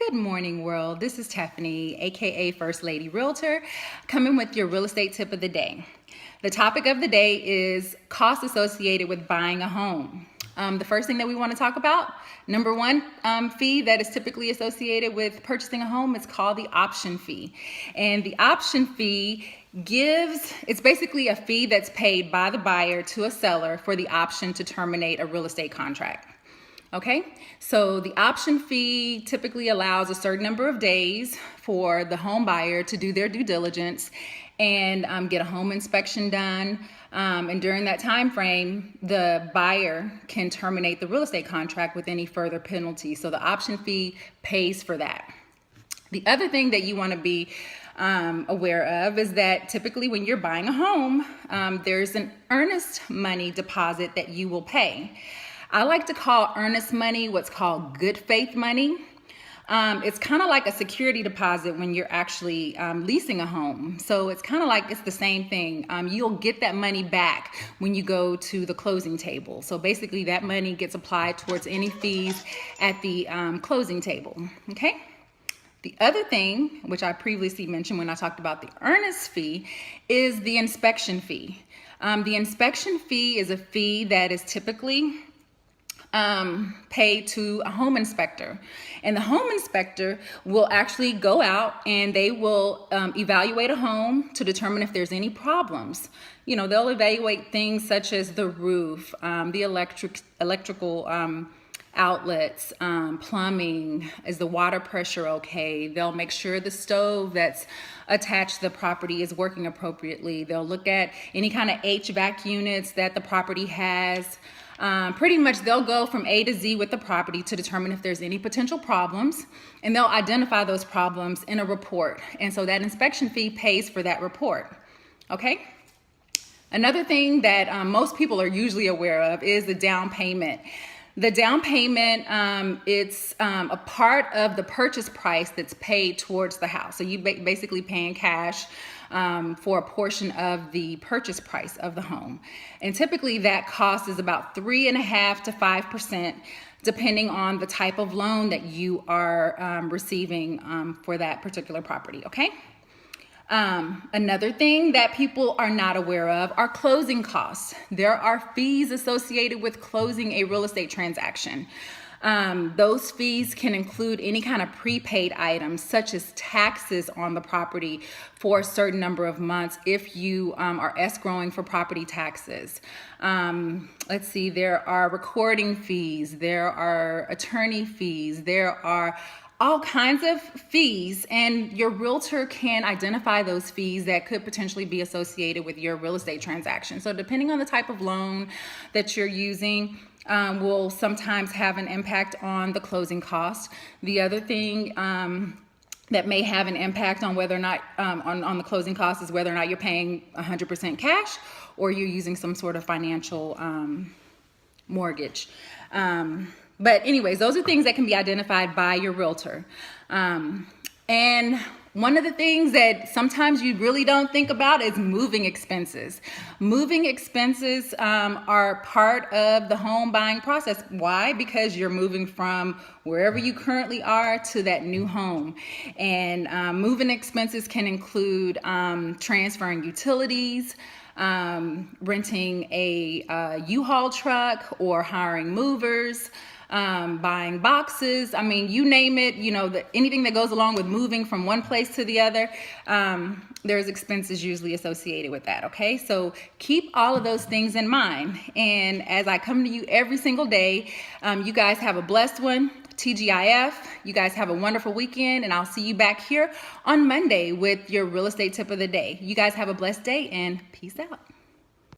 Good morning, world. This is Tiffany, aka First Lady Realtor, coming with your real estate tip of the day. The topic of the day is costs associated with buying a home. The first thing that we want to talk about, number one fee that is typically associated with purchasing a home is called the option fee. And the option fee it's basically a fee that's paid by the buyer to a seller for the option to terminate a real estate contract. Okay, so the option fee typically allows a certain number of days for the home buyer to do their due diligence and get a home inspection done. And during that time frame, the buyer can terminate the real estate contract with any further penalty. So the option fee pays for that. The other thing that you want to be aware of is that typically when you're buying a home, there's an earnest money deposit that you will pay. I like to call earnest money what's called good faith money. It's kind of like a security deposit when you're actually leasing a home. So it's kind of like it's the same thing. You'll get that money back when you go to the closing table. So basically that money gets applied towards any fees at the closing table, okay? The other thing, which I previously mentioned when I talked about the earnest fee, is the inspection fee. The inspection fee is a fee that is typically paid to a home inspector, and the home inspector will actually go out and they will evaluate a home to determine if there's any problems. You know, they'll evaluate things such as the roof, the electrical outlets, plumbing, is the water pressure okay? They'll make sure the stove that's attached to the property is working appropriately. They'll look at any kind of HVAC units that the property has. Pretty much they'll go from A to Z with the property to determine if there's any potential problems, and they'll identify those problems in a report. And so that inspection fee pays for that report, okay? Another thing that most people are usually aware of is the down payment. The down payment, it's a part of the purchase price that's paid towards the house. So you basically paying cash for a portion of the purchase price of the home. And typically that cost is about 3.5% to 5%, depending on the type of loan that you are receiving for that particular property, okay? Another thing that people are not aware of are closing costs. There are fees associated with closing a real estate transaction. Those fees can include any kind of prepaid items such as taxes on the property for a certain number of months if you are escrowing for property taxes. Let's see, there are recording fees, there are attorney fees, there are all kinds of fees, and your realtor can identify those fees that could potentially be associated with your real estate transaction. So depending on the type of loan that you're using, will sometimes have an impact on the closing cost. The other thing that may have an impact on whether or not on the closing cost is whether or not you're paying 100% cash or you're using some sort of financial mortgage. But anyways, those are things that can be identified by your realtor. And one of the things that sometimes you really don't think about is moving expenses. Moving expenses are part of the home buying process. Why? Because you're moving from wherever you currently are to that new home. And moving expenses can include transferring utilities, renting a U-Haul truck, or hiring movers, buying boxes. I mean, you name it, you know, anything that goes along with moving from one place to the other, there's expenses usually associated with that, okay? So keep all of those things in mind. And as I come to you every single day, you guys have a blessed one. TGIF, you guys have a wonderful weekend, and I'll see you back here on Monday with your real estate tip of the day. You guys have a blessed day, and peace out.